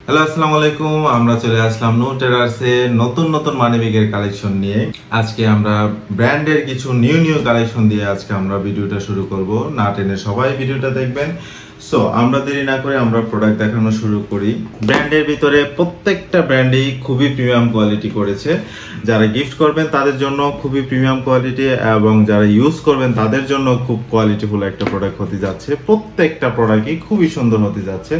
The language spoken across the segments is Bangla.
হ্যালো, আসসালামু আলাইকুম। আমরা চলে আসলাম নূর ট্রেডার্সে নতুন নতুন মানিব্যাগের কালেকশন নিয়ে। আজকে আমরা ব্র্যান্ডের কিছু নিউ কালেকশন দিয়ে আজকে আমরা ভিডিওটা শুরু করব। না টেনে সবাই ভিডিওটা দেখবেন। সো আমরা দেরি না করে আমরা প্রোডাক্ট দেখানো শুরু করি। ব্র্যান্ডের ভিতরে প্রত্যেকটা ব্র্যান্ডই খুবই প্রিমিয়াম কোয়ালিটি করেছে। যারা গিফট করবেন তাদের জন্য খুবই প্রিমিয়াম কোয়ালিটি এবং যারা ইউজ করবেন তাদের জন্য খুব কোয়ালিটিফুল একটা প্রোডাক্ট হতে যাচ্ছে। প্রত্যেকটা প্রোডাক্টই খুবই সুন্দর হতে যাচ্ছে।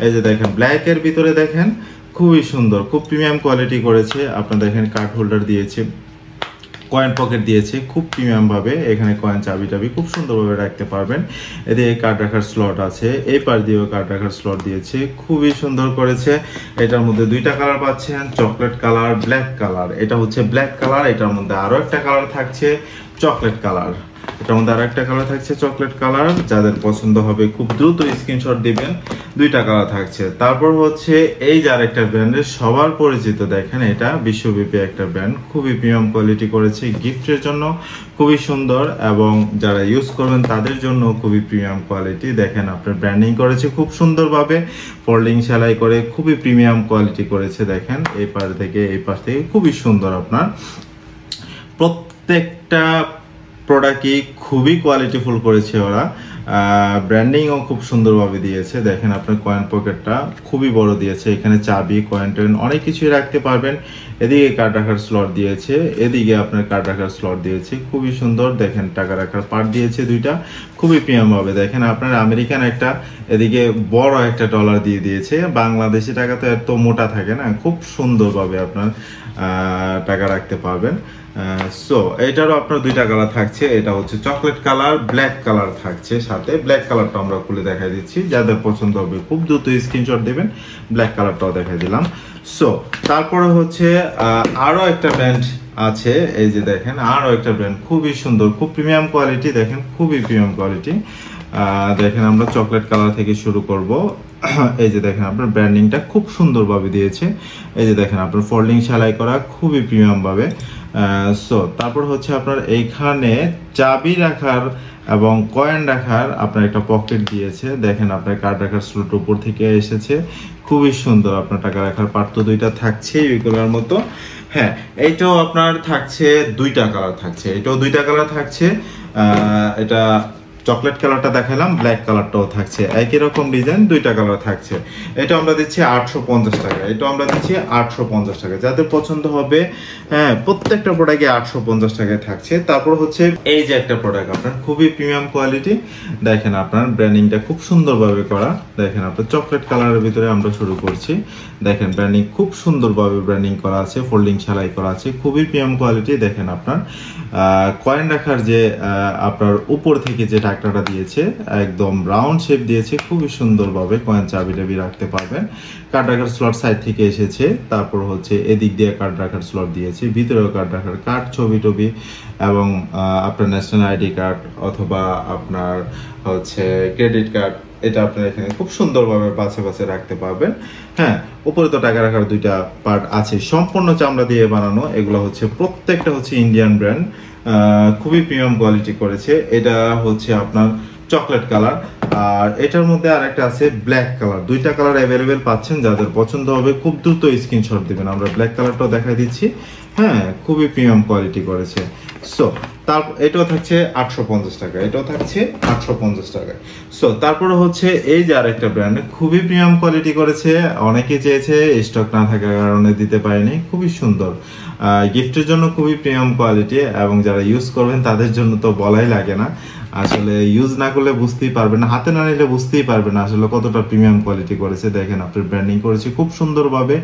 এই যে দেখেন, ব্ল্যাক এর ভিতরে দেখেন খুবই সুন্দর, খুব প্রিমিয়াম কোয়ালিটি করেছে। আপনারা দেখেন কার্ড হোল্ডার দিয়েছে, কয়েন পকেট দিয়েছে খুব প্রিমিয়াম ভাবে। এখানে কয়েন চাবি খুব সুন্দরভাবে রাখতে পারবেন। এদিকে কার্ড রাখার স্লট আছে, এই পার দিয়েও কার্ড রাখার স্লট দিয়েছে, খুবই সুন্দর করেছে। এটার মধ্যে দুইটা কালার পাচ্ছেন, চকলেট কালার, ব্ল্যাক কালার। এটা হচ্ছে ব্ল্যাক কালার, এটার মধ্যে আরো একটা কালার থাকছে চকলেট কালার। এটার মধ্যে আরো একটা কালার থাকছে চকলেট কালার। যাদের পছন্দ হবে খুব দ্রুত স্ক্রিনশট দিবেন। দুইটা কালার থাকছে। তারপর হচ্ছে এই যে আরেকটা ব্র্যান্ডের সবার পরিচিত, দেখেন এটা বিশ্বব্যাপী একটা ব্র্যান্ড, খুবই প্রিমিয়াম কোয়ালিটি করেছে। গিফটের জন্য খুবই সুন্দর এবং যারা ইউজ করবেন তাদের জন্য খুবই প্রিমিয়াম কোয়ালিটি। দেখেন আপনার ব্র্যান্ডিং করেছে খুব সুন্দরভাবে, ফোল্ডিং সেলাই করে খুবই প্রিমিয়াম কোয়ালিটি করেছে। দেখেন এই পাশ থেকে এই পাশ থেকে খুবই সুন্দর। আপনার প্রত্যেকটা প্রোডাক্টই খুবই কোয়ালিটিফুল করেছে ওরা। ব্র্যান্ডিংও খুব সুন্দরভাবে দিয়েছে। দেখেন আপনার কয়েন পকেটটা খুবই বড় দিয়েছে, এখানে চাবি, কয়েন টয়েন অনেক কিছুই রাখতে পারবেন। এদিকে কার্ড রাখার স্লট দিয়েছে, এদিকে আপনার কার্ড রাখার স্লট দিয়েছে, খুবই সুন্দর। দেখেন টাকা রাখার পার্ট দিয়েছে দুইটা, খুবই প্রিমিয়াম ভাবে। দেখেন আপনার আমেরিকান একটা, এদিকে বড় একটা ডলার দিয়ে দিয়েছে। বাংলাদেশি টাকা তো এত মোটা থাকে না, খুব সুন্দরভাবে আপনার টাকা রাখতে পারবেন। সো এটারও আপনার দুইটা কালার থাকছে, এটা হচ্ছে চকলেট কালার, ব্ল্যাক কালার থাকছে সাথে। ব্ল্যাক কালারটা আমরা খুলে দেখাই দিচ্ছি, যাদের পছন্দ হবে খুব দ্রুত স্ক্রিনশট দিবেন। ব্ল্যাক কালারটাও দেখাই দিলাম। সো তারপরে হচ্ছে আরো একটা ব্র্যান্ড আছে, এই যে দেখেন আরো একটা ব্র্যান্ড খুবই সুন্দর, খুব প্রিমিয়াম কোয়ালিটি। দেখেন খুবই প্রিমিয়াম কোয়ালিটি। দেখেন আমরা চকলেট কালার থেকে শুরু করব। এই যে দেখেন আপনার ব্র্যান্ডিংটা খুব সুন্দরভাবে দিয়েছে। এই যে দেখেন আপনার ফোল্ডিং সেলাই করা খুবই প্রিমিয়াম ভাবে। সো তারপর হচ্ছে আপনার এইখানে চাবি রাখার এবং কয়েন রাখার আপনার একটা পকেট দিয়েছে। দেখেন আপনার কার্ড রাখার স্লট উপর থেকে এসেছে, খুবই সুন্দর। আপনার টাকা রাখার পার্ট তো দুইটা থাকছে এগুলোর মতো। হ্যাঁ, এইটাও আপনার থাকছে দুইটা কালার থাকছে, এটাও দুইটা কালার থাকছে। এটা চকলেট কালারটা দেখালাম, ব্ল্যাক কালারটাও থাকছে, একই রকম ডিজাইন, দুইটা কালার থাকছে। এটা আমরা দিচ্ছি 850 টাকা, এটা আমরা দিচ্ছি 850 টাকা। যাদের পছন্দ হবে, হ্যাঁ, প্রত্যেকটা প্রোডাক্টে 850 টাকায় থাকছে। তারপর হচ্ছে এই যে একটা প্রোডাক্ট আপনার খুবই প্রিমিয়াম কোয়ালিটি। দেখেন আপনার ব্র্যান্ডিংটা খুব সুন্দরভাবে করা। দেখেন আপনার চকলেট কালারের ভিতরে আমরা শুরু করছি। দেখেন ব্র্যান্ডিং খুব সুন্দরভাবে ব্র্যান্ডিং করা আছে, ফোল্ডিং সেলাই করা আছে, খুবই প্রিমিয়াম কোয়ালিটি। দেখেন আপনার কয়েন রাখার যে আপনার উপর থেকে যে টাকাটা দিয়েছে একদম রাউন্ড শেপ দিয়েছে, খুবই সুন্দরভাবে কয়েন চাবি টাবি রাখতে পারবেন। কার্ড রাখার স্লট সাইড থেকে এসেছে। তারপর হচ্ছে এদিক দিয়ে কার্ড রাখার স্লট দিয়েছে, ভিতরেও কার্ড রাখার, কার্ড, ছবি টবি এবং আপনার ন্যাশনাল আইডি কার্ড অথবা আপনার হচ্ছে ক্রেডিট কার্ড, এটা আপনার এখানে খুব সুন্দরভাবে পাশে পাশে রাখতে পারবেন। হ্যাঁ, উপরে তো টাকা রাখার দুইটা পার্ট আছে, সম্পূর্ণ চামড়া দিয়ে বানানো। এগুলো হচ্ছে প্রত্যেকটা হচ্ছে ইন্ডিয়ান ব্র্যান্ড, খুবই প্রিমিয়াম কোয়ালিটি করেছে। এটা হচ্ছে আপনার চকলেট কালার, আর এটার মধ্যে আরেকটা আছে ব্ল্যাক কালার। দুইটা কালার অ্যাভেলেবেল পাচ্ছেন, যাদের পছন্দ হবে খুব দ্রুত স্ক্রিনশট দিবেন। আমরা ব্ল্যাক কালারটাও দেখাই দিচ্ছি। হ্যাঁ, খুবই প্রিমিয়াম কোয়ালিটি করেছে। সো এটাও থাকছে 850 টাকা, এটাও থাকছে 850 টাকা। সো তারপরে হচ্ছে এই যে আরেকটা ব্র্যান্ড খুবই প্রিমিয়াম কোয়ালিটি করেছে, অনেকে চেয়েছে, স্টক না থাকার কারণে দিতে পারিনি। খুবই সুন্দর, গিফটের জন্য খুবই প্রিমিয়াম কোয়ালিটি এবং যারা ইউজ করবেন তাদের জন্য তো বলাই লাগে না। আসলে ইউজ না করলে বুঝতেই পারবেন না, হাতে না নিলে বুঝতেই পারবেন না আসলে কতটা প্রিমিয়াম কোয়ালিটি করেছে। দেখেন আপনার ব্র্যান্ডিং করেছে খুব সুন্দরভাবে,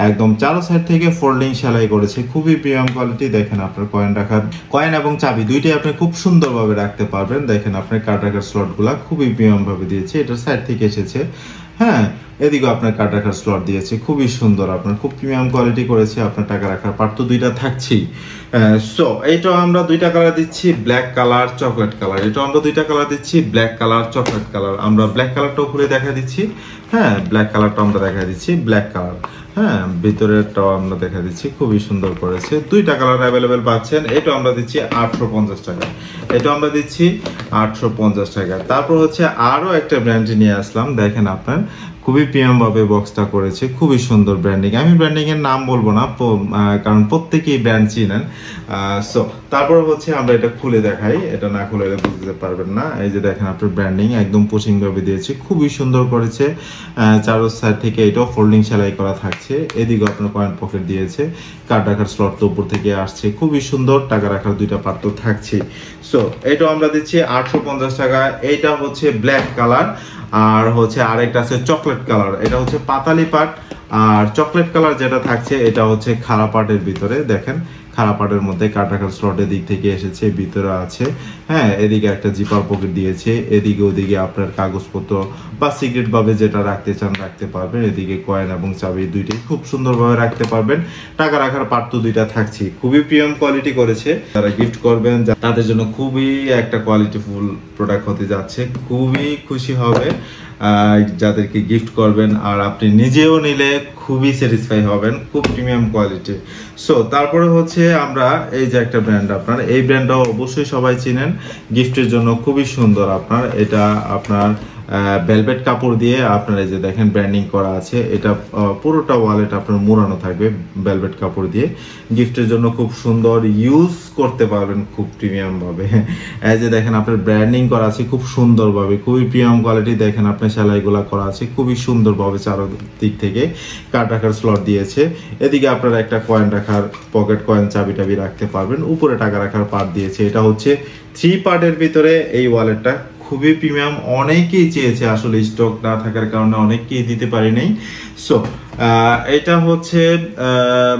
একদম চারো সাইড থেকে ফোল্ডিং সেলাই করেছে, খুবই প্রিমিয়াম কোয়ালিটি। দেখেন আপনার কয়েন রাখার, কয়েন এবং চাবি দুইটাই আপনি খুব সুন্দরভাবে রাখতে পারবেন। দেখেন আপনার কার্ড রাখার স্লট গুলা খুবই প্রিমিয়াম ভাবে দিয়েছে, এটার সাইড থেকে এসেছে। হ্যাঁ, এদিকে আপনার কার্ড রাখার স্লট দিয়েছে, খুবই সুন্দর। আপনার খুব প্রিমিয়াম কোয়ালিটি করেছে। আপনার টাকা রাখার পার্ট তো দুইটা থাকছেই। সো এইটাও আমরা দুইটা কালার দিচ্ছি, ব্ল্যাক কালার, চকলেট কালার। এটাও আমরা দুইটা কালার দিচ্ছি, ব্ল্যাক কালার, চকলেট কালার। আমরা ব্ল্যাক কালারটাও খুলে দেখা দিচ্ছি। হ্যাঁ, ব্ল্যাক কালারটা আমরা দেখা দিচ্ছি, ব্ল্যাক কালার। হ্যাঁ, ভিতরেরটাও আমরা দেখা দিচ্ছি, খুবই সুন্দর করেছে। দুইটা কালার অ্যাভেলেবেল পাচ্ছেন। এটা আমরা দিচ্ছি 850 টাকা, এটা আমরা দিচ্ছি 850 টাকা। তারপর হচ্ছে আরো একটা ব্র্যান্ড নিয়ে আসলাম। দেখেন আপনার খুবই প্রিমিয়াম ভাবে বক্সটা করেছে, খুবই সুন্দর ব্র্যান্ডিং। আমি ব্র্যান্ডিং এর নাম বলবো না কারণ প্রত্যেকেই ব্র্যান্ড চিনেন। সো তারপর হচ্ছে আমরা এটা খুলে দেখাই, এটা না খুলে বুঝতে পারবেন না। এই যে দেখেন আপনার ব্র্যান্ডিং একদম পুশিং ভাবে দিয়েছে, খুবই সুন্দর করেছে। চারো সাইড থেকে এটাও ফোল্ডিং সেলাই করা থাকছে, এদিকে আপনার কয়েন পকেট দিয়েছে, কার্ড রাখার স্লট তো উপর থেকে আসছে, খুবই সুন্দর। টাকা রাখার দুইটা পাত্র থাকছে। সো এটাও আমরা দিচ্ছি 850 টাকা। এইটা হচ্ছে ব্ল্যাক কালার, আর হচ্ছে আরেকটা আছে চকলেট কালার। এটা হচ্ছে পাতালি পাট, আর চকলেট কালার যেটা থাকছে এটা হচ্ছে খাড়া পাটের ভিতরে। দেখেন খাড়া পাটের মধ্যে কার্ড রাখার স্লটের দিক থেকে এসেছে, ভিতরে আছে। হ্যাঁ, এদিকে একটা জিপার পকেট দিয়েছে, এদিকে ওদিকে আপনার কাগজপত্র বা সিক্রেট ভাবে যেটা রাখতে চান রাখতে পারবেন। এদিকে কয়েন এবং চাবি দুইটাই খুব সুন্দরভাবে রাখতে পারবেন। টাকা রাখার পার্ট তো দুইটা থাকছে, খুবই প্রিমিয়াম কোয়ালিটি করেছে। যারা গিফট করবেন তাদের জন্য খুবই একটা কোয়ালিটিফুল প্রোডাক্ট হতে যাচ্ছে, খুবই খুশি হবে যাদেরকে গিফট করবেন, আর আপনি নিজেও নিলে খুবই স্যাটিসফাই হবেন, খুব প্রিমিয়াম কোয়ালিটি। সো তারপরে হচ্ছে আমরা এই যে একটা ব্র্যান্ড, আপনার এই ব্র্যান্ডটাও অবশ্যই সবাই চিনেন, গিফটের জন্য খুবই সুন্দর। আপনার এটা আপনার ভেলভেট কাপড় দিয়ে আপনার এই যে দেখেন ব্র্যান্ডিং করা আছে, এটা পুরোটা ওয়ালেট আপনার মোড়ানো থাকবে ভেলভেট কাপড় দিয়ে। গিফটের জন্য খুব সুন্দর, ইউজ করতে পারবেন খুব প্রিমিয়াম ভাবে। এই যে দেখেন আপনার ব্র্যান্ডিং করা আছে খুব সুন্দর ভাবে, খুবই প্রিমিয়াম কোয়ালিটি। দেখেন আপনার সেলাইগুলা করা আছে খুবই সুন্দর ভাবে, চারদিক থেকে কার্ড রাখার স্লট দিয়েছে। এদিকে আপনার একটা কয়েন রাখার পকেট, কয়েন চাবি টাবি রাখতে পারবেন। উপরে টাকা রাখার পার্ট দিয়েছে। এটা হচ্ছে 3 পার্টের ভিতরে এই ওয়ালেটটা, খুবই প্রিমিয়াম। অনেকেই চেয়েছে, আসলে স্টক না থাকার কারণে অনেকেই দিতে পারি নাই। সো এটা হচ্ছে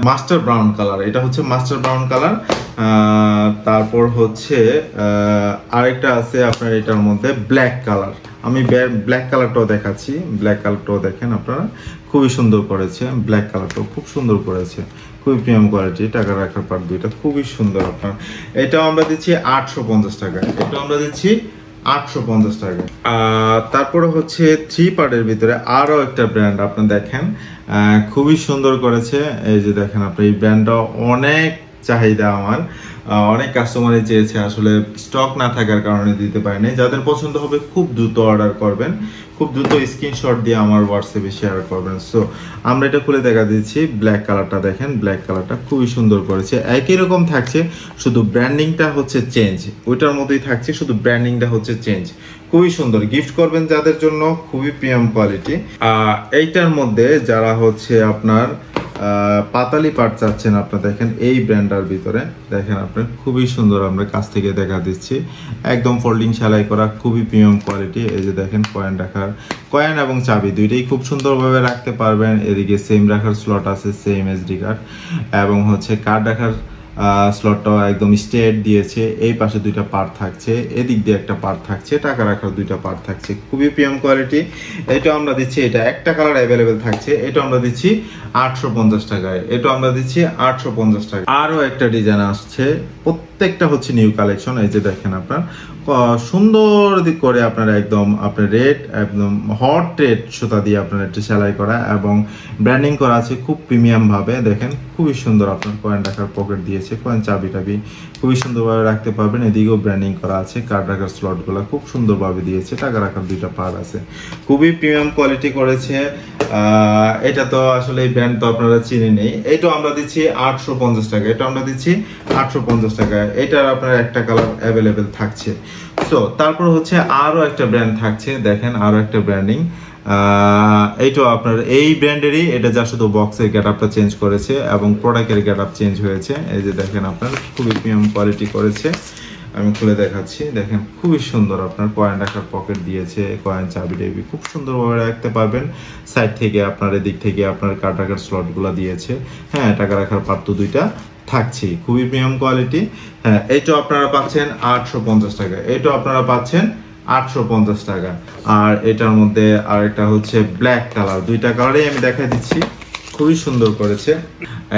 মাস্টার ব্রাউন কালার, এটা হচ্ছে মাস্টার ব্রাউন কালার। তারপর হচ্ছে আরেকটা আছে আপনার এটার মধ্যে ব্ল্যাক কালার। আমি ব্ল্যাক কালারটাও দেখাচ্ছি, ব্ল্যাক কালারটাও দেখেন আপনারা, খুবই সুন্দর করেছে। ব্ল্যাক কালারটাও খুব সুন্দর করেছে, খুবই প্রিমিয়াম কোয়ালিটি। টাকা রাখার পার্ট দুইটা খুবই সুন্দর আপনার। এটাও আমরা দিচ্ছি 850 টাকা, এটাও আমরা দিচ্ছি 850 টাকা। তারপরে হচ্ছে 3 পার্টের ভিতরে আরো একটা ব্র্যান্ড আপনি দেখেন, খুবই সুন্দর করেছে। এই যে দেখেন আপনার এই ব্র্যান্ডটা অনেক চাহিদা, আমার অনেক কাস্টমারই চেয়েছে, আসলে স্টক না থাকার কারণে দিতে পারিনি। যাদের পছন্দ হবে খুব দ্রুত অর্ডার করবেন, খুব দ্রুত স্ক্রিনশট দিয়ে আমার হোয়াটসঅ্যাপে শেয়ার করবেন। সো আমরা এটা খুলে দেখা দিচ্ছি। ব্ল্যাক কালারটা দেখেন, ব্ল্যাক কালারটা খুবই সুন্দর করেছে, একই রকম থাকছে, শুধু ব্র্যান্ডিংটা হচ্ছে চেঞ্জ, ওইটার মধ্যেই থাকছে, শুধু ব্র্যান্ডিংটা হচ্ছে চেঞ্জ। খুবই সুন্দর, গিফট করবেন যাদের জন্য, খুবই প্রিমিয়াম কোয়ালিটি। এইটার মধ্যে যারা হচ্ছে আপনার পাতালি পাট চাচ্ছেন, আপনার দেখেন এই ব্র্যান্ডার ভিতরে দেখেন আপনার খুবই সুন্দর, আমরা কাছ থেকে দেখা দিচ্ছি, একদম ফোল্ডিং সেলাই করা, খুবই প্রিমিয়াম কোয়ালিটি। এই যে দেখেন কয়েন রাখার, কয়েন এবং চাবি দুইটাই খুব সুন্দরভাবে রাখতে পারবেন। এদিকে সেম রাখার স্লট আছে, সেম এসডি কার্ড, এবং হচ্ছে কার্ড রাখার স্লটটাও একদম স্ট্রেট দিয়েছে। এই পাশে দুইটা পার্ট থাকছে, এদিক দিয়ে একটা পার্ট থাকছে, টাকা রাখার দুইটা পার্ট থাকছে, খুবই প্রিমিয়াম কোয়ালিটি। এটা আমরা দিচ্ছি, এটা একটা কালার অ্যাভেলেবেল থাকছে, এটা আমরা দিচ্ছি 850 টাকায়, এটা আমরা দিচ্ছি 850 টাকা। আরো একটা ডিজাইন আসছে, প্রত্যেকটা হচ্ছে নিউ কালেকশন। এই যে দেখেন আপনার সুন্দর দিক করে আপনার একদম আপনার রেড, একদম হট রেড সুতা দিয়ে আপনার একটা সেলাই করা এবং ব্র্যান্ডিং করা আছে খুব প্রিমিয়াম ভাবে। দেখেন খুবই সুন্দর, আপনার কয়েন রাখার পকেট দিয়েছে, কয়েন চাবি টাবি খুবই সুন্দরভাবে রাখতে পারবেন। এদিকেও ব্র্যান্ডিং করা আছে, কার্ড রাখার স্লট গুলা খুব সুন্দরভাবে দিয়েছে, টাকা রাখার দুইটা পার্ট আছে, খুবই প্রিমিয়াম কোয়ালিটি করেছে। এটা তো আসলে এই ব্র্যান্ড তো আপনারা চিনে নেই। এটাও আমরা দিচ্ছি 850 টাকা, এটা আমরা দিচ্ছি 850 টাকা। এটার আপনার একটা কালার অ্যাভেলেবেল থাকছে। সো তারপর হচ্ছে আরো একটা ব্র্যান্ড থাকছে, দেখেন আরো একটা ব্র্যান্ডিং। এইটাও আপনার এই ব্র্যান্ডেরই, এটা যা শুধু বক্সের গেটআপটা চেঞ্জ করেছে এবং প্রোডাক্টের গেটআপ চেঞ্জ হয়েছে। এই যে দেখেন আপনার খুবই প্রিমিয়াম কোয়ালিটি করেছে, আমি খুলে দেখাচ্ছি। দেখেন খুবই সুন্দর, আপনার কয়েন রাখার পকেট দিয়েছে, কয়েন চাবি টাবি খুব সুন্দরভাবে রাখতে পারবেন। সাইড থেকে আপনার এদিক থেকে আপনার কার্ড রাখার স্লট গুলা দিয়েছে। হ্যাঁ, টাকা রাখার পার্ট তো দুইটা থাকছে, খুবই প্রিমিয়াম কোয়ালিটি। হ্যাঁ, এইটাও আপনারা পাচ্ছেন 850 টাকা, এটাও আপনারা পাচ্ছেন 850 টাকা। আর এটার মধ্যে আরেকটা হচ্ছে ব্ল্যাক কালার, দুইটা কালারই আমি দেখাই দিচ্ছি, খুবই সুন্দর করেছে।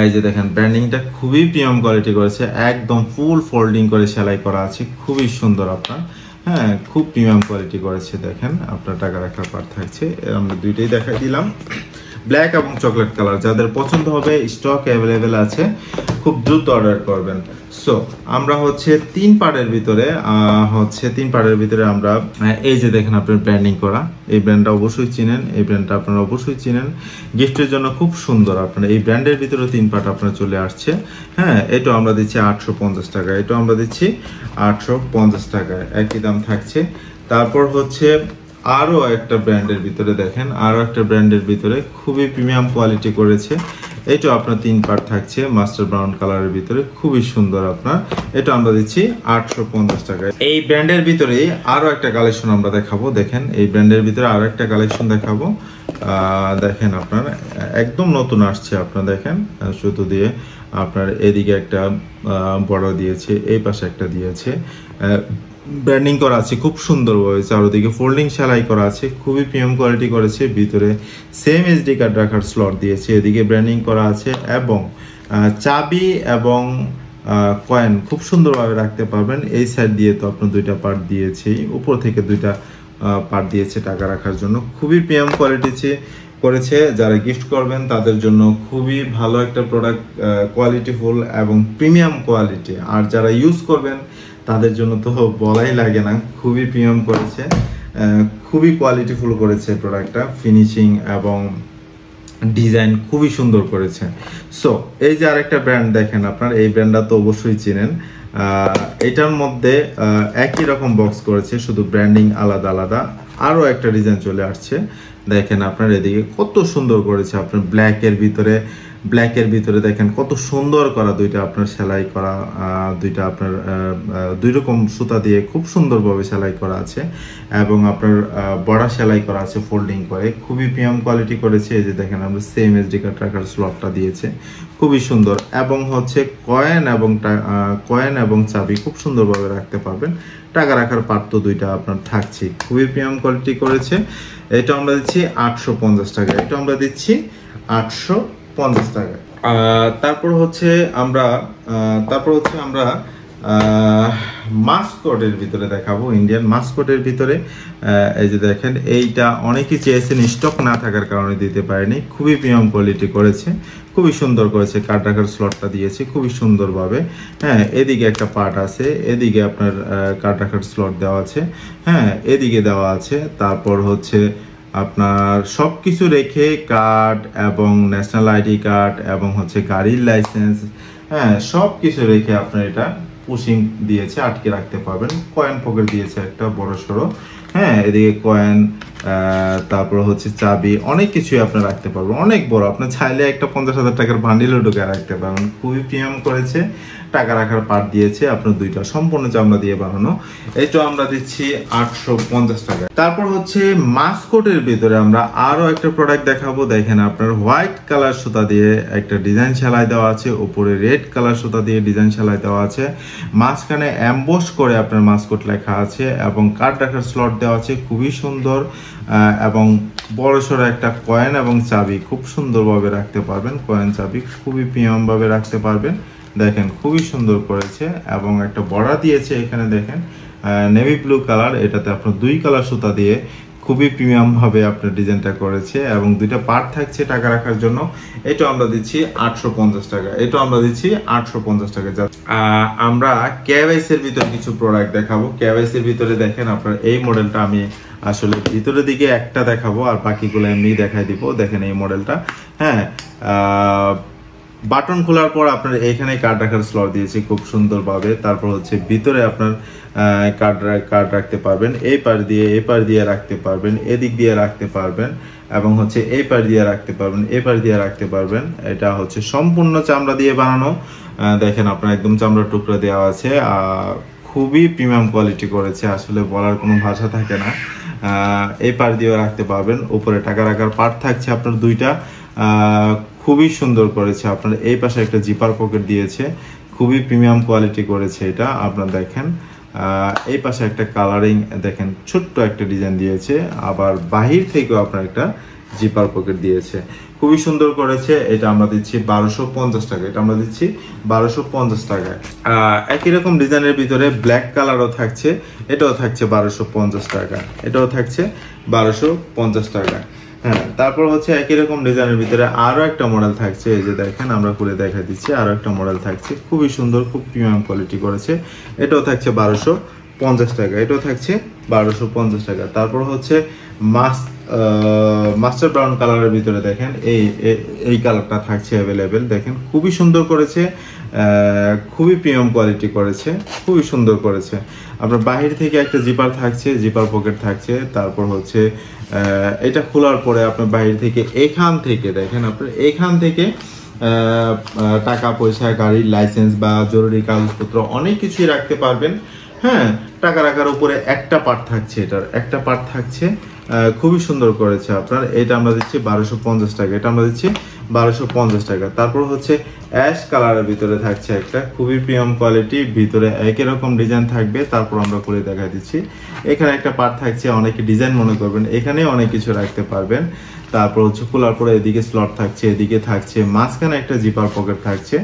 এই যে দেখেন ব্র্যান্ডিংটা খুবই প্রিমিয়াম কোয়ালিটি করেছে, একদম ফুল ফোল্ডিং করে সেলাই করা আছে, খুবই সুন্দর আপনার। হ্যাঁ, খুব প্রিমিয়াম কোয়ালিটি করেছে। দেখেন আপনার টাকা রাখার পার্ট থাকছে, আমরা দুইটাই দেখাই দিলাম। ব্ল্যাক এবং চকলেট কালার, যাদের পছন্দ হবে স্টক অ্যাভেলেবেল আছে, খুব দ্রুত অর্ডার করবেন। সো আমরা হচ্ছে 3 পার্টের ভিতরে আমরা এই যে দেখেন আপনার ব্র্যান্ডিং করা, এই ব্র্যান্ডটা অবশ্যই চিনেন, এই ব্র্যান্ডটা আপনারা অবশ্যই চিনেন, গিফটের জন্য খুব সুন্দর। আপনার এই ব্র্যান্ডের ভিতরে 3 পার্ট আপনার চলে আসছে। হ্যাঁ, এটা আমরা দিচ্ছি 850 টাকা, এটা আমরা দিচ্ছি 850 টাকায়, একই দাম থাকছে। তারপর হচ্ছে আরো একটা ব্র্যান্ডের ভিতরে দেখেন, আরো একটা ব্র্যান্ডের ভিতরে খুবই প্রিমিয়াম কোয়ালিটি করেছে, এটা আপনার 3 পার্ট থাকছে মাস্টার ব্রাউন কালারের ভিতরে, খুবই সুন্দর। আপনার এটা আমরা দিচ্ছি 850 টাকায়। এই ব্র্যান্ডের ভিতরে আরো একটা কালেকশন আমরা দেখাবো, দেখেন এই ব্র্যান্ডের ভিতরে আরো একটা কালেকশন দেখাবো। দেখেন আপনার একদম নতুন আসছে, আপনার দেখেন সুতো দিয়ে আপনার এদিকে একটা বড় দিয়েছে, এই পাশে একটা দিয়েছে, ব্র্যান্ডিং করা আছে খুব সুন্দর হয়েছে, চারদিকে ফোল্ডিং সেলাই করা আছে, খুবই প্রিমিয়াম কোয়ালিটি করেছে। ভিতরে সেম এসডি কার্ড রাখার স্লট দিয়েছে, এদিকে ব্র্যান্ডিং করা আছে এবং চাবি এবং কয়েন খুব সুন্দরভাবে রাখতে পারবেন। এই সাইড দিয়ে তো আপনার 2টা পার্ট দিয়েছে, উপর থেকে 2টা পার্ট দিয়েছে টাকা রাখার জন্য, খুবই প্রিমিয়াম কোয়ালিটি করেছে। যারা গিফট করবেন তাদের জন্য খুবই ভালো একটা প্রোডাক্ট, কোয়ালিটিফুল এবং প্রিমিয়াম কোয়ালিটি। আর যারা ইউজ করবেন তাদের জন্য তো বলাই লাগে না, খুবই প্রিমিয়াম করেছে, খুবই কোয়ালিটিফুল করেছে প্রোডাক্টটা, ফিনিশিং এবং ডিজাইন খুবই সুন্দর করেছে। সো এই যে আরেকটা ব্র্যান্ড দেখেন আপনার, এই ব্র্যান্ডটা তো অবশ্যই চিনেন। এটার মধ্যে একই রকম বক্স করেছে, শুধু ব্র্যান্ডিং আলাদা আলাদা। আরো একটা ডিজাইন চলে আসছে, দেখেন আপনার এদিকে কত সুন্দর করেছে, আপনার ব্ল্যাকের ভিতরে দেখেন কত সুন্দর করা, 2টা আপনার সেলাই করা, 2টা আপনার 2 রকম সুতা দিয়ে খুব সুন্দরভাবে সেলাই করা আছে এবং আপনার বড়া সেলাই করা আছে ফোল্ডিং করে, খুবই প্রিমিয়াম কোয়ালিটি করেছে। এই যে দেখেন আমরা সেম এসডি কার্ড রাখার স্লটটা দিয়েছে, খুবই সুন্দর। এবং হচ্ছে কয়েন এবং চাবি খুব সুন্দরভাবে রাখতে পারবেন, টাকা রাখার পার্ট তো 2টা আপনার থাকছে, খুবই প্রিমিয়াম কোয়ালিটি করেছে। এটা আমরা দিচ্ছি 850 টাকা, এটা আমরা দিচ্ছি 850 টাকা। তারপর হচ্ছে আমরা মাস্কটের ভিতরে দেখাবো, ইন্ডিয়ান মাস্কটের ভিতরে। এই যে দেখেন, এইটা অনেকেই চেয়েছেন, স্টক না থাকার কারণে দিতে পারেনি, খুবই প্রিমিয়াম কোয়ালিটি করেছে, খুবই সুন্দর করেছে, কার্ড রাখার স্লটটা দিয়েছে খুবই সুন্দরভাবে। হ্যাঁ, এদিকে একটা পার্ট আছে, এদিকে আপনার কার্ড রাখার স্লট দেওয়া আছে, হ্যাঁ এদিকে দেওয়া আছে। তারপর হচ্ছে আপনার সবকিছু রেখে কার্ড এবং ন্যাশনাল আইডি কার্ড এবং হচ্ছে গাড়ির লাইসেন্স, হ্যাঁ সবকিছু রেখে আপনার এটা পুশিং দিয়েছে, আটকে রাখতে পারবেন। কয়েন পকেট দিয়েছে একটা বড় সড়ো, হ্যাঁ এদিকে কয়েন, তারপর হচ্ছে চাবি, অনেক কিছুই আপনার রাখতে পারবেন, অনেক বড়। আপনি চাইলে একটা 50,000 টাকার বান্ডিলও ঢুকে রাখতে পারবেন, খুবই প্রিমিয়াম করেছে। টাকা রাখার পার্ট দিয়েছে আপনার 2টা, সম্পূর্ণ চামড়া দিয়ে বানানো। এটা আমরা দিচ্ছি 850 টাকা। তারপর হচ্ছে মাস্কটের ভিতরে আমরা আরো একটা প্রোডাক্ট দেখাবো, দেখেন আপনার হোয়াইট কালার সুতা দিয়ে একটা ডিজাইন সেলাই দেওয়া আছে, উপরে রেড কালার সুতা দিয়ে ডিজাইন সেলাই দেওয়া আছে, মাঝখানে এমবস করে আপনার মাস্কট লেখা আছে এবং কার্ড রাখার স্লট দেওয়া আছে, খুবই সুন্দর। এবং বড়সড় একটা কয়েন এবং চাবি খুব সুন্দরভাবে রাখতে পারবেন, কয়েন চাবি খুবই প্রিমিয়াম ভাবে রাখতে পারবেন, দেখেন খুবই সুন্দর করেছে। এবং একটা বর্ডার দিয়েছে এখানে দেখেন নেভি ব্লু কালার, এটাতে আপনার 2 কালার সুতা দিয়ে খুবই প্রিমিয়াম ভাবে আপনার ডিজাইনটা করেছে এবং 2টা পার্ট থাকছে টাকা রাখার জন্য। এটা আমরা দিচ্ছি 850 টাকা, এটা আমরা দিচ্ছি 850 টাকা। আমরা কেওয়াইসি এর ভিতরে কিছু প্রোডাক্ট দেখাবো। কেওয়াইসি এর ভিতরে দেখেন আপনার এই মডেলটা আমি আসলে ভিতরের দিকে একটা দেখাবো আর বাকিগুলো এমনি দেখাই দিব। দেখেন এই মডেলটা, হ্যাঁ বাটন খোলার পর আপনার এখানে কার্ড রাখার স্লট দিয়েছে খুব সুন্দরভাবে। তারপর হচ্ছে ভিতরে আপনার কার্ড রাখতে পারবেন, এই পার দিয়ে রাখতে পারবেন, এদিক দিয়ে রাখতে পারবেন এবং হচ্ছে এই পার দিয়ে রাখতে পারবেন, এই পার দিয়ে রাখতে পারবেন। এটা হচ্ছে সম্পূর্ণ চামড়া দিয়ে বানানো, দেখেন আপনার একদম চামড়ার টুকরা দেওয়া আছে, খুবই প্রিমিয়াম কোয়ালিটি করেছে, আসলে বলার কোনো ভাষা থাকে না। এই পার দিয়ে রাখতে পারবেন, উপরে টাকা রাখার পার্ট থাকছে আপনার 2টা, খুবই সুন্দর করেছে। আপনার এই পাশে একটা জিপার পকেট দিয়েছে, খুবই প্রিমিয়াম কোয়ালিটি করেছে এটা। আপনার দেখেন এই পাশে একটা কালারিং দেখেন ছোট্ট একটা ডিজাইন দিয়েছে, আবার বাহির থেকেও আপনার একটা জিপার পকেট দিয়েছে, খুবই সুন্দর করেছে। এটা আমরা দিচ্ছি 1250 টাকা, এটা আমরা দিচ্ছি 1250 টাকায়। একই রকম ডিজাইনের ভিতরে ব্ল্যাক কালারও থাকছে, এটাও থাকছে 1250 টাকা, এটাও থাকছে 1250 টাকা। হ্যাঁ, তারপর হচ্ছে একই রকম ডিজাইনের ভিতরে আরো একটা মডেল থাকছে, এই যে দেখেন আমরা খুলে দেখা দিচ্ছি, আরো একটা মডেল থাকছে, খুবই সুন্দর, খুব প্রিমিয়াম কোয়ালিটি করেছে। এটাও থাকছে 1250 টাকা, এটাও থাকছে 1250 টাকা। তারপর হচ্ছে মাস্টার ব্রাউন কালারের ভিতরে দেখেন এই কালারটা থাকছে অ্যাভেলেবেল, দেখেন খুবই সুন্দর করেছে, খুবই প্রিমিয়াম কোয়ালিটি করেছে, খুবই সুন্দর করেছে। আপনার বাহির থেকে একটা জিপার থাকছে, জিপার পকেট থাকছে। তারপর হচ্ছে এটা খোলার পরে আপনার বাহির থেকে এখান থেকে দেখেন, আপনার এখান থেকে টাকা পয়সা, গাড়ির লাইসেন্স বা জরুরি কাগজপত্র অনেক কিছুই রাখতে পারবেন। হ্যাঁ, টাকা রাখার উপরে একটা পার্ট থাকছে, এটার একটা পার্ট থাকছে, খুবই সুন্দর করেছে আপনার। এটা আমরা দিচ্ছি 1250 টাকা, এটা আমরা দিচ্ছি 1250 টাকা। তারপর হচ্ছে অ্যাশ কালারের ভিতরে থাকছে একটা, খুবই প্রিমিয়াম কোয়ালিটি, ভিতরে একই রকম ডিজাইন থাকবে। তারপর আমরা করে দেখা দিচ্ছি, এখানে একটা পার্ট থাকছে, অনেকে ডিজাইন মনে করবেন, এখানে অনেক কিছু রাখতে পারবেন। তারপর হচ্ছে খোলার পরে এদিকে স্লট থাকছে, এদিকে থাকছে, মাঝখানে একটা জিপার পকেট থাকছে।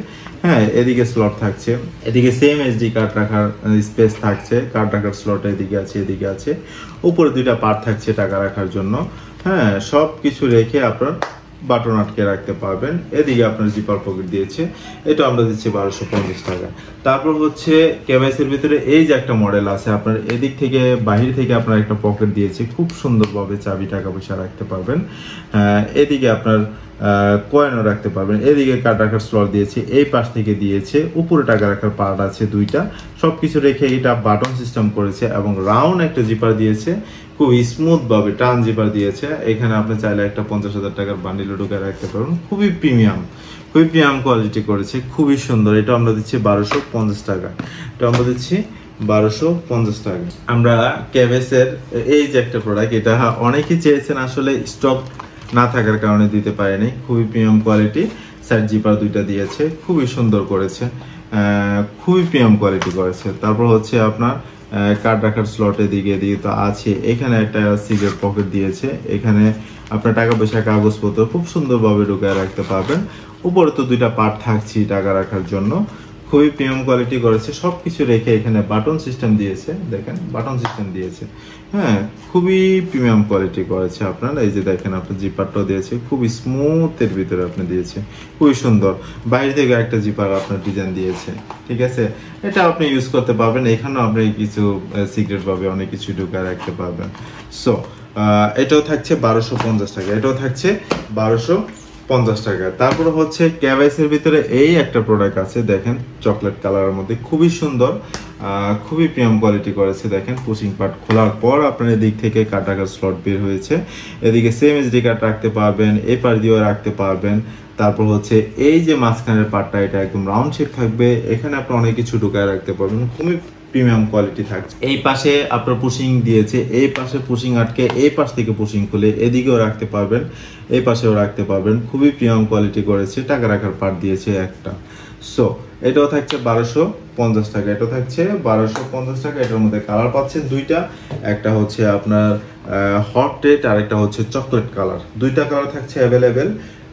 হ্যাঁ, এদিকে স্লট থাকছে, এদিকে সেম এসডি কার্ড রাখার স্পেস থাকছে, কার্ড রাখার স্লট এদিকে আছে, এদিকে আছে। উপরে দুইটা পার্ট থাকছে টাকা রাখার জন্য। হ্যাঁ, সব কিছু রেখে আপনার বাটন আটকে রাখতে পারবেন। এদিকে আপনার জিপার পকেট দিয়েছে, এটা আমরা দিচ্ছি 1250 টাকা। তারপর হচ্ছে কেওয়াইসির ভিতরে এই যে একটা মডেল আছে, আপনার এদিক থেকে বাহির থেকে আপনার একটা পকেট দিয়েছে, খুব সুন্দরভাবে চাবি টাকা পয়সা রাখতে পারবেন। এদিকে আপনার কয়েনও রাখতে পারবেন, এদিকে কার্ড রাখার স্লট দিয়েছে, এই পাশ থেকে দিয়েছে, উপরে টাকা রাখার পার্ট আছে দুইটা, সবকিছু রেখে এটা বাটন সিস্টেম করেছে এবং রাউন্ড একটা জিপার দিয়েছে, খুব স্মুথ ভাবে টান জিপার দিয়েছে। এখানে আপনি চাইলে একটা 50,000 টাকার বান্ডিল ঢুকে রাখতে পারবেন, খুবই প্রিমিয়াম, খুবই প্রিমিয়াম কোয়ালিটি করেছে, খুবই সুন্দর। এটা আমরা দিচ্ছি 1250 টাকা, এটা আমরা দিচ্ছি 1250 টাকা। আমরা কেভেসের এই যে একটা প্রোডাক্ট, এটা অনেকেই চেয়েছেন, আসলে স্টক না থাকার কারণে দিতে পারেনি। খুবই প্রিমিয়াম কোয়ালিটি, সাইড জিপার দুইটা দিয়েছে, খুবই সুন্দর করেছে, খুবই প্রিমিয়াম কোয়ালিটি করেছে। তারপর হচ্ছে আপনার কার্ড রাখার স্লটে দিকে দিয়ে তো আছে, এখানে একটা সিগারেট পকেট দিয়েছে, এখানে আপনার টাকা পয়সা কাগজপত্র খুব সুন্দরভাবে ঢুকায় রাখতে পারবেন। উপরে তো দুইটা পার্ট থাকছে টাকা রাখার জন্য, খুবই প্রিমিয়াম কোয়ালিটি করেছে। সবকিছু রেখে এখানে বাটন সিস্টেম দিয়েছে, দেখেন বাটন সিস্টেম দিয়েছে। হ্যাঁ, খুবই প্রিমিয়াম কোয়ালিটি করেছে আপনার। এই যে দেখেন আপনার জিপারটাও দিয়েছে, খুবই স্মুথ এর ভিতরে আপনি দিয়েছে, খুবই সুন্দর। বাইরে থেকে একটা জিপার আপনার ডিজাইন দিয়েছে, ঠিক আছে। এটা আপনি ইউজ করতে পারবেন, এখানেও আপনি কিছু সিক্রেট ভাবে অনেক কিছু ঢুকায় রাখতে পারবেন। সো এটাও থাকছে 1250 টাকা, এটাও থাকছে 1250 টাকা। তারপরে হচ্ছে কেওয়াইসির ভিতরে এই একটা প্রোডাক্ট আছে, দেখেন চকলেট কালারের মধ্যে, খুবই সুন্দর, খুবই প্রিমিয়াম কোয়ালিটি করেছে। দেখেন পুশিং পার্ট খোলার পর আপনার এদিক থেকে কার্ড রাখার স্লট বের হয়েছে, এদিকে সেম এসডি কার্ড রাখতে পারবেন, এই পার দিয়েও রাখতে পারবেন। তারপর হচ্ছে এই যে মাঝখানের পার্টটা, এটা একদম রাউন্ড শেপ থাকবে, এখানে আপনি অনেক কিছু ঢুকায় রাখতে পারবেন, খুবই প্রিমিয়াম কোয়ালিটি থাকছে। এই পাশে আপনার পুশিং দিয়েছে, এই পাশে পুশিং আটকে এই পাশ থেকে পুশিং খুলে এদিকেও রাখতে পারবেন, এই পাশেও রাখতে পারবেন, খুবই প্রিমিয়াম কোয়ালিটি করেছে। টাকা রাখার পার্ট দিয়েছে একটা। সো এটাও থাকছে 1250 টাকা, এটাও থাকছে 1250 টাকা। এটার মধ্যে কালার পাচ্ছেন দুইটা, একটা হচ্ছে আপনার হট রেড আর একটা হচ্ছে চকলেট কালার, দুইটা কালার থাকছে অ্যাভেলেবেল।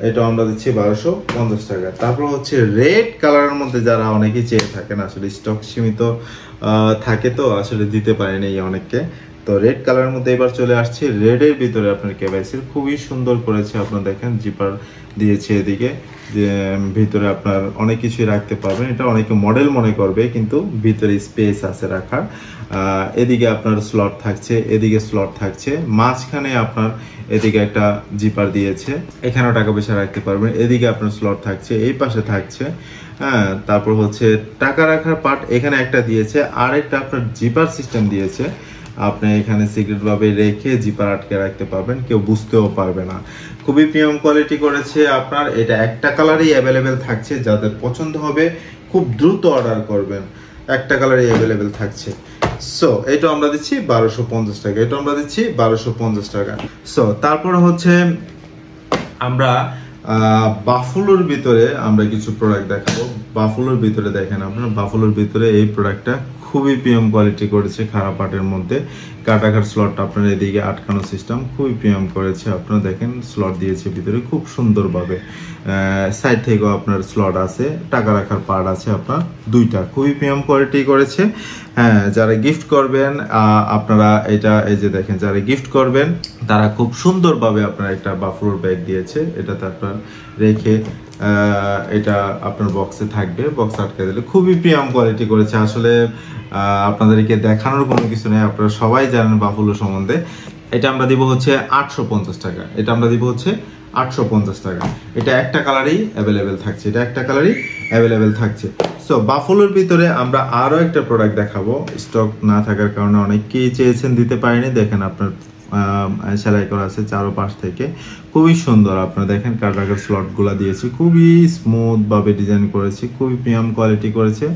এটা আমরা দিচ্ছি 1250 টাকা। তারপর হচ্ছে রেড কালারের মধ্যে যারা অনেকেই চেয়ে থাকেন, আসলে স্টক সীমিত থাকে তো আসলে দিতে পারেনি অনেককে, তো রেড কালারের মধ্যে এবার চলে আসছে। রেডের ভিতরে আপনার কেওয়াইসির খুবই সুন্দর করেছে, আপনার দেখেন জিপার দিয়েছে এদিকে, যে ভিতরে আপনার অনেক কিছু রাখতে পারবেন। এটা অনেকে মডেল মনে করবে, কিন্তু ভিতরে স্পেস আছে রাখার। এদিকে আপনার স্লট থাকছে, এদিকে স্লট থাকছে, মাঝখানে আপনার এদিকে একটা জিপার দিয়েছে, এখানেও টাকা পয়সা রাখতে পারবেন। এদিকে আপনার স্লট থাকছে, এই পাশে থাকছে। হ্যাঁ, তারপর হচ্ছে টাকা রাখার পার্ট এখানে একটা দিয়েছে, আর একটা আপনার জিপার সিস্টেম দিয়েছে, আপনি এখানে সিক্রেট ভাবে রেখে জিপার আটকে রাখতে পারবেন, কেউ বুঝতেও পারবে না। খুবই প্রিমিয়াম কোয়ালিটি করেছে আপনার। এটা একটা কালারই অ্যাভেলেবেল থাকছে, যাদের পছন্দ হবে খুব দ্রুত অর্ডার করবেন, একটা কালারই অ্যাভেলেবেল থাকছে। সো এটা আমরা দিচ্ছি 1250 টাকা, এটা আমরা দিচ্ছি 1250 টাকা। সো তারপরে হচ্ছে আমরা বাফলোর ভিতরে আমরা কিছু প্রোডাক্ট দেখাবো। বাফলোর ভিতরে দেখেন আপনার, বাফলোর ভিতরে এই প্রোডাক্টটা খুবই প্রিমিয়াম কোয়ালিটি করেছে, খারাপ পার্টের মধ্যে কার্ড রাখার স্লটটা আপনার এদিকে আটকানো সিস্টেম, খুবই প্রিমিয়াম করেছে। আপনারা দেখেন স্লট দিয়েছে ভিতরে খুব সুন্দরভাবে, সাইড থেকেও আপনার স্লট আছে, টাকা রাখার পার্ট আছে আপনার দুইটা, খুবই প্রিমিয়াম কোয়ালিটি করেছে। হ্যাঁ, যারা গিফট করবেন আপনারা এটা এই যে দেখেন, যারা গিফট করবেন তারা খুব সুন্দরভাবে আপনার একটা বাফলোর ব্যাগ দিয়েছে, এটাতে আপনার রেখে এটা আপনার বক্সে থাকবে, বক্স আটকে দিলে খুবই প্রিমিয়াম কোয়ালিটি করেছে। আসলে আপনাদেরকে দেখানোর কোনো কিছু নেই, আপনারা সবাই জানেন বাফলো সম্বন্ধে। এটা আমরা দিব হচ্ছে 850 টাকা, এটা আমরা দিব হচ্ছে 850 টাকা। এটা একটা কালারই অ্যাভেলেবেল থাকছে, এটা একটা কালারই অ্যাভেলেবেল থাকছে। সো বাফলোর ভিতরে আমরা আরো একটা প্রোডাক্ট দেখাবো, স্টক না থাকার কারণে অনেকেই চেয়েছেন, দিতে পারেনি। দেখেন আপনার সেলাই করা আছে চারো পাশ থেকে, খুবই সুন্দর। আপনারা দেখেন কার্ড রাখার স্লট গুলা দিয়েছি, খুবই স্মুথ ভাবে ডিজাইন করেছি, খুবই প্রিমিয়াম কোয়ালিটি করেছে।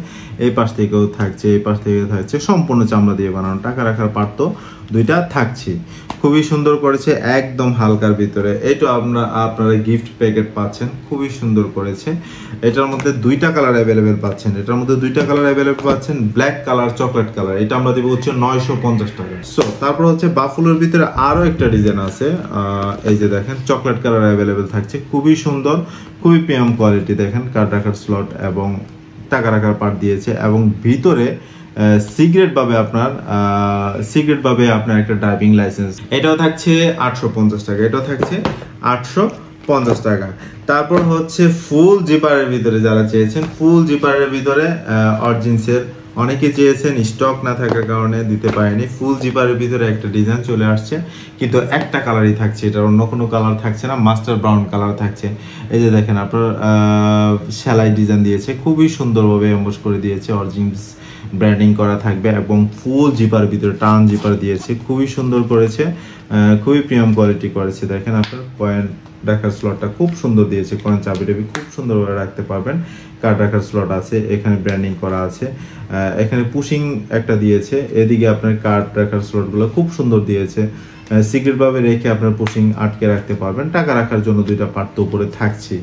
এই পাশ থেকেও থাকছে, এই পাশ থেকে থাকছে, সম্পূর্ণ চামড়া দিয়ে বানানো। টাকা রাখার পার্ট তো দুইটা থাকছে, খুবই সুন্দর করেছে, একদম হালকার ভিতরে। এটা আপনারা গিফট প্যাকেট পাচ্ছেন, খুবই সুন্দর করেছে। এটার মধ্যে দুইটা কালার অ্যাভেলেবেল পাচ্ছেন, এটার মধ্যে দুইটা কালার অ্যাভেলেবেল পাচ্ছেন, ব্ল্যাক কালার, চকলেট কালার। এটা আমরা দিব হচ্ছে 950 টাকা। সো তারপর হচ্ছে বাফলোর ভিতরে আরো একটা ডিজাইন আছে, এই যে দেখেন চকলেট কালার অ্যাভেলেবেল থাকছে, খুবই সুন্দর, খুবই প্রিমিয়াম কোয়ালিটি। দেখেন কার্ড রাখার স্লট এবং টাকা রাখার পার্ট দিয়েছে, এবং ভিতরে সিক্রেট ভাবে আপনার একটা ড্রাইভিং লাইসেন্স। এটাও থাকছে 850 টাকা, এটাও থাকছে 850 টাকা। তারপর হচ্ছে ফুল জিপারের ভিতরে যারা চেয়েছেন, ফুল জিপারের ভিতরে অরিজিনসের অনেকে চেয়েছেন, স্টক না থাকার কারণে দিতে পারেনি। ফুল জিপারের ভিতরে একটা ডিজাইন চলে আসছে, কিন্তু একটা কালারই থাকছে, এটা অন্য কোনো কালার থাকছে না, মাস্টার ব্রাউন কালার থাকছে। এই যে দেখেন আপনার সেলাই ডিজাইন দিয়েছে, খুবই সুন্দরভাবে এমবোস করে দিয়েছে, অরিজিনস ব্র্যান্ডিং করা থাকবে, এবং ফুল জিপার ভিতরে টার্ন জিপার দিয়েছে, খুবই সুন্দর করেছে, খুবই প্রিমিয়াম কোয়ালিটি করেছে। দেখেন আপনার কয়েন রাখার স্লটটা খুব সুন্দর দিয়েছে, কয়েন চাবি টাবি খুব সুন্দরভাবে রাখতে পারবেন। কার্ড রাখার স্লট আছে, এখানে ব্র্যান্ডিং করা আছে, এখানে পুশিং একটা দিয়েছে, এদিকে আপনার কার্ড রাখার স্লট গুলো খুব সুন্দর দিয়েছে, সিক্রেট ভাবে রেখে আপনার পুশিং আটকে রাখতে পারবেন। টাকা রাখার জন্য দুইটা পার্ট তো উপরে থাকছে,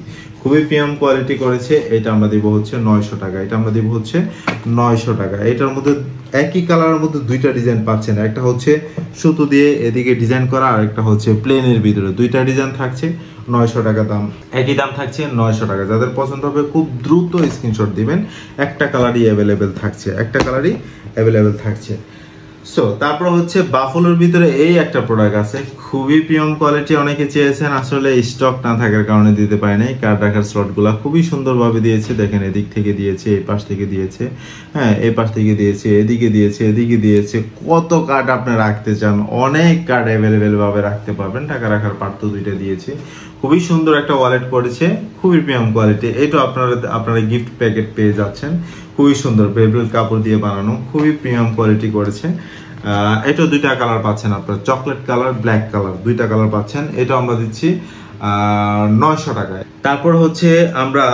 খুবই প্রিমিয়াম কোয়ালিটি করেছে। এটা আমরা দিব হচ্ছে 900 টাকা, এটা আমরা দিব হচ্ছে 900 টাকা। এটার মধ্যে একই কালারের মধ্যে দুইটা ডিজাইন পাচ্ছেন, একটা হচ্ছে সুতো দিয়ে এদিকে ডিজাইন করা, আর একটা হচ্ছে প্লেনের ভিতরে, দুইটা ডিজাইন থাকছে 900 টাকা দাম, একই দাম থাকছে 900 টাকা। যাদের পছন্দ হবে খুব দ্রুত স্ক্রিনশট দিবেন, একটা কালারই অ্যাভেলেবেল থাকছে, একটা কালারই অ্যাভেলেবেল থাকছে। সো তারপর হচ্ছে বাফলোর ভিতরে এই একটা প্রোডাক্ট আছে, খুবই প্রিমিয়াম কোয়ালিটি, অনেকে চেয়েছেন, আসলে স্টক না থাকার কারণে দিতে পারে নাই। কার্ড রাখার স্লট গুলা খুবই সুন্দরভাবে দিয়েছে, দেখেন এদিক থেকে দিয়েছে, এই পাশ থেকে দিয়েছে, হ্যাঁ এই পাশ থেকে দিয়েছে, এদিকে দিয়েছে, এদিকে দিয়েছে। কত কার্ড আপনি রাখতে চান, অনেক কার্ড অ্যাভেলেবেল ভাবে রাখতে পারবেন। টাকা রাখার পার্ট তো দুইটা দিয়েছে, খুবই সুন্দর একটা ওয়ালেট করেছে, খুবই প্রিমিয়াম কোয়ালিটি। এটা আপনারা গিফট প্যাকেট পেয়ে যাচ্ছেন, খুবই সুন্দর বেবল কাপড় দিয়ে বানানো, খুবই প্রিমিয়াম কোয়ালিটি করেছে। এটা দুইটা কালার পাচ্ছেন আপনার, চকলেট কালার, ব্ল্যাক কালার, দুইটা কালার পাচ্ছেন। এটা আমরা দিচ্ছি 900 টাকায়। তারপর হচ্ছে আমরা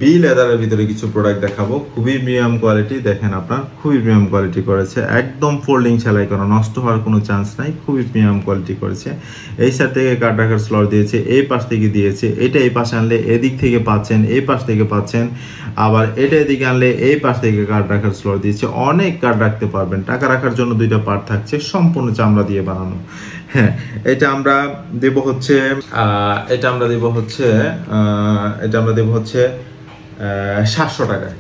বি লেদারের ভিতরে কিছু প্রোডাক্ট দেখাবো, খুবই প্রিমিয়াম কোয়ালিটি। দেখেন আপনার খুবই প্রিমিয়াম কোয়ালিটি করেছে, একদম ফোল্ডিং সেলাই করা, নষ্ট হওয়ার কোনো চান্স নাই, খুবই প্রিমিয়াম কোয়ালিটি করেছে। এই সাইড থেকে কার্ড রাখার স্লট দিয়েছে, এই পাশ থেকে দিয়েছে, এটা এই পাশে আনলে এদিক থেকে পাচ্ছেন, এই পাশ থেকে পাচ্ছেন, আবার এটা এদিকে আনলে এই পাশ থেকে কার্ড রাখার স্লট দিয়েছে, অনেক কার্ড রাখতে পারবেন। টাকা রাখার জন্য দুইটা পার্ট থাকছে, সম্পূর্ণ চামড়া দিয়ে বানানো। হ্যাঁ, এটা আমরা দেব হচ্ছে 700 টাকায়,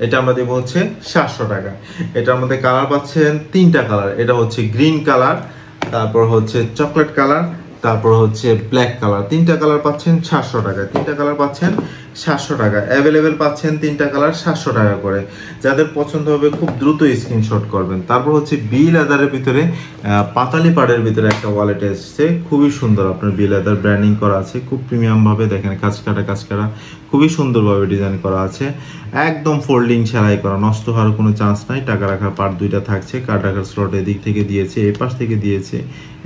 এটা আমরা দেব হচ্ছে 700 টাকা। এটার মধ্যে কালার পাচ্ছেন তিনটা কালার, এটা হচ্ছে গ্রিন কালার, তারপর হচ্ছে চকলেট কালার, তারপর হচ্ছে ব্ল্যাক কালার। তিনটা কালার পাচ্ছেন 700 টাকায়, তিনটা কালার পাচ্ছেন 700 টাকা অ্যাভেলেবেল পাচ্ছেন, তিনটা কালার 700 টাকা করে। যাদের পছন্দ হবে খুব দ্রুত স্ক্রিনশট করবেন। তারপর হচ্ছে বি লেদারের ভিতরে পাতালি পাড়ের ভিতরে একটা ওয়ালেট এসেছে, খুবই সুন্দর, আপনার বি লেদার ব্র্যান্ডিং করা আছে, খুব প্রিমিয়াম ভাবে। দেখেন কাজ কাটা খুবই সুন্দরভাবে ডিজাইন করা আছে, একদম ফোল্ডিং সেলাই করা, নষ্ট হওয়ার কোনো চান্স নাই। টাকা রাখার পার্ট দুইটা থাকছে, কার্ড রাখার স্লট এদিক থেকে দিয়েছে, এই পাশ থেকে দিয়েছে,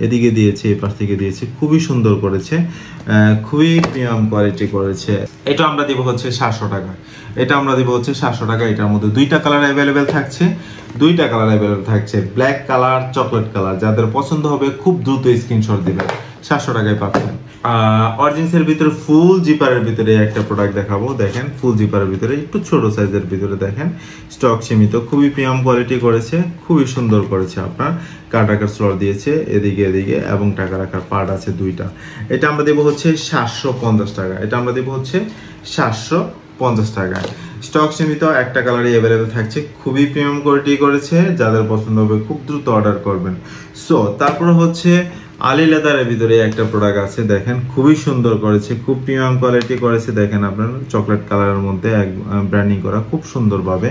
এদিকে দিয়েছে, এই পাশ থেকে দিয়েছে, খুবই সুন্দর করেছে, খুবই প্রিমিয়াম কোয়ালিটি করেছে। এটা আমরা দিব হচ্ছে 700 টাকা, এটা আমরা দিব হচ্ছে 700 টাকা। এটার মধ্যে দুইটা কালার অ্যাভেলেবেল থাকছে, দুইটা কালার অ্যাভেলেবেল থাকছে, ব্ল্যাক কালার, চকলেট কালার। যাদের পছন্দ হবে খুব দ্রুত স্ক্রিনশট দিবেন, 700 টাকায় পাচ্ছেন। অরিজিনসের ভিতরে ফুল জিপারের ভিতরে একটা প্রোডাক্ট দেখাবো। দেখেন ফুল জিপারের ভিতরে একটু ছোট সাইজের ভিতরে দেখেন স্টক সীমিত, খুবই প্রিমিয়াম কোয়ালিটি করেছে, খুবই সুন্দর করেছে। আপনার কার্ড রাখার স্লট দিয়েছে এদিকে এদিকে এবং টাকা রাখার পার্ট আছে দুইটা। এটা আমরা দেবো হচ্ছে 750 টাকা। এটা আমরা দেবো হচ্ছে 750 টাকায়। স্টক সীমিত, একটা কালারই অ্যাভেলেবেল থাকছে, খুবই প্রিমিয়াম কোয়ালিটি করেছে। যাদের পছন্দ হবে খুব দ্রুত অর্ডার করবেন। সো তারপরে হচ্ছে আলী লেদারের ভিতরে একটা প্রোডাক্ট আছে, দেখেন খুবই সুন্দর করেছে, খুব প্রিমিয়াম কোয়ালিটি করেছে। দেখেন আপনার চকলেট কালারের মধ্যে ব্র্যান্ডিং করা, খুব সুন্দরভাবে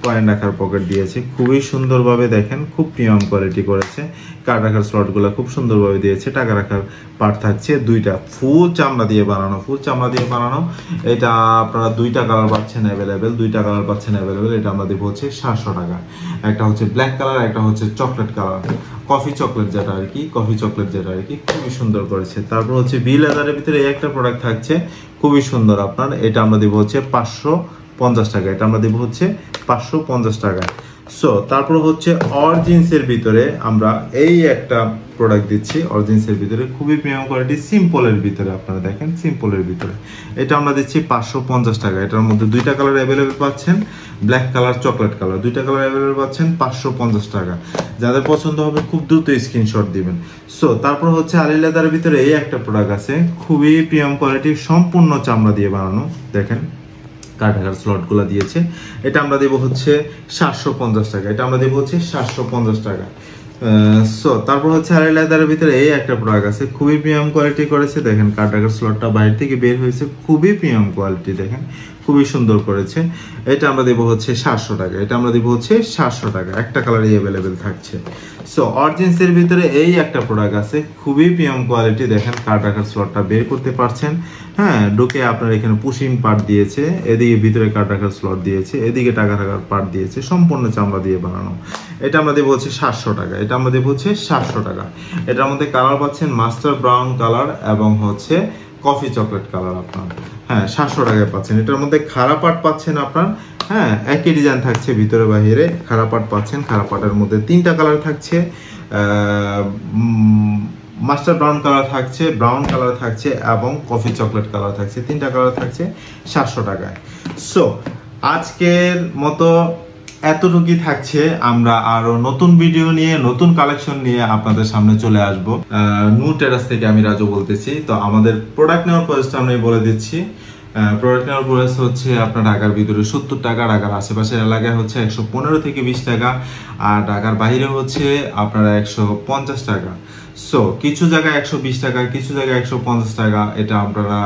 কয়েন রাখার পকেট দিয়েছে, খুবই সুন্দরভাবে দেখেন খুব প্রিমিয়াম কোয়ালিটি করেছে। কার্ড রাখার স্লটগুলো খুব সুন্দরভাবে দিয়েছে, টাকা রাখার পার্ট থাকছে দুইটা, ফুল চামড়া দিয়ে বানানো, ফুল চামড়া দিয়ে বানানো। এটা আপনারা দুইটা কালার পাচ্ছেন অ্যাভেলেবেল, দুইটা কালার পাচ্ছেন অ্যাভেলেবেল। এটা আমরা দেবো হচ্ছে 700 টাকা। একটা হচ্ছে ব্ল্যাক কালার, একটা হচ্ছে চকলেট কালার, কফি চকলেট যেটা আর কি, কফি চকলেট যেটা আর কি, খুবই সুন্দর করেছে। তারপর হচ্ছে বি লেদারের ভিতরে এই একটা প্রোডাক্ট থাকছে, খুবই সুন্দর আপনার। এটা আমরা দেবো হচ্ছে 550 টাকা। এটা আমরা দেবো হচ্ছে 550 টাকায়। সো তারপর হচ্ছে অরিজিনসের ভিতরে আমরা এই একটা প্রোডাক্ট দিচ্ছি, অরিজিনসের ভিতরে খুবই প্রিমিয়াম কোয়ালিটি, সিম্পলের ভিতরে আপনারা দেখেন সিম্পলের ভিতরে। এটা আমরা দিচ্ছি 550 টাকা। এটার মধ্যে দুইটা কালার অ্যাভেলেবেল পাচ্ছেন, ব্ল্যাক কালার চকলেট কালার, দুইটা কালার অ্যাভেলেবেল পাচ্ছেন 550 টাকা। যাদের পছন্দ হবে খুব দ্রুত স্ক্রিনশট দিবেন। সো তারপর হচ্ছে আলী লেদারের ভিতরে এই একটা প্রোডাক্ট আছে, খুবই প্রিমিয়াম কোয়ালিটি, সম্পূর্ণ চামড়া দিয়ে বানানো। দেখেন কার্ড রাখার স্লট গুলা দিয়েছে। এটা আমরা দেবো হচ্ছে 750 টাকা। এটা আমরা দেবো হচ্ছে 750 টাকা। সো তারপর হচ্ছে আলী লেদারের ভিতরে এই একটা প্রোডাক্ট আছে, খুবই প্রিমিয়াম কোয়ালিটি করেছে। দেখেন কার্ড রাখার স্লটটা বাইরে থেকে বের হয়েছে, খুবই প্রিমিয়াম কোয়ালিটি, দেখেন খুবই সুন্দর করেছে। এটা আমরা দেবো হচ্ছে 700 টাকা। এটা আমরা দেবো হচ্ছে 700 টাকা। একটা কালারই অ্যাভেলেবেল থাকছে। সো অরিজিনসের ভিতরে এই একটা প্রোডাক্ট আছে, খুবই প্রিমিয়াম কোয়ালিটি। দেখেন কার্ড রাখার স্লটটা বের করতে পারছেন, হ্যাঁ ঢুকে আপনার এখানে পুশিং পার্ট দিয়েছে, এদিকে ভিতরে কার্ড রাখার স্লট দিয়েছে, এদিকে টাকা রাখার পার্ট দিয়েছে, সম্পূর্ণ চামড়া দিয়ে বানানো। এটা আমরা দেবো হচ্ছে 700 টাকা। এটা আমরা দেবো হচ্ছে 700 টাকা। এটার মধ্যে কালার পাচ্ছেন মাস্টার ব্রাউন কালার এবং হচ্ছে কফি চকলেট কালার আপনার, হ্যাঁ 700 টাকায় পাচ্ছেন। এটার মধ্যে খাড়া পার্ট পাচ্ছেন আপনার, হ্যাঁ একই ডিজাইন থাকছে ভিতরে বাহিরে, খাড়া পার্ট পাচ্ছেন। খাড়া পার্টের মধ্যে তিনটা কালার থাকছে, মাস্টার ব্রাউন কালার থাকছে, ব্রাউন কালার থাকছে এবং কফি চকলেট কালার থাকছে, তিনটা কালার থাকছে 700 টাকায়। সো আজকের মতো এতটুকুই থাকছে। আমরা আরো নতুন ভিডিও নিয়ে, নতুন কালেকশন নিয়ে আপনাদের সামনে চলে আসবো। নিউ টেরাস থেকে আমি রাজু বলতেছি। তো আমাদের প্রোডাক্ট নেওয়ার প্রসেসটা আমি বলে দিচ্ছি। প্রোডাক্ট নেওয়ার প্রসেস হচ্ছে আপনার ঢাকার ভিতরে 70 টাকা, ঢাকার আশেপাশের এলাকায় হচ্ছে 115 থেকে 20 টাকা, আর ঢাকার বাইরে হচ্ছে আপনারা 150 টাকা। সো কিছু জায়গায় 120 টাকা, কিছু জায়গায় 150 টাকা। এটা আপনারা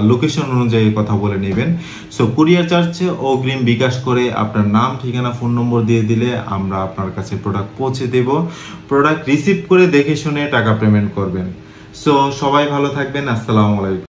লোকেশন অনুযায়ী কথা বলে নেবেন। সো কুরিয়ার চার্জে অগ্রিম বিকাশ করে আপনার নাম, ঠিকানা, ফোন নম্বর দিয়ে দিলে আমরা আপনার কাছে প্রোডাক্ট পৌঁছে দেব। প্রোডাক্ট রিসিভ করে দেখে শুনে টাকা পেমেন্ট করবেন। সো সবাই ভালো থাকবেন। আসসালামু আলাইকুম।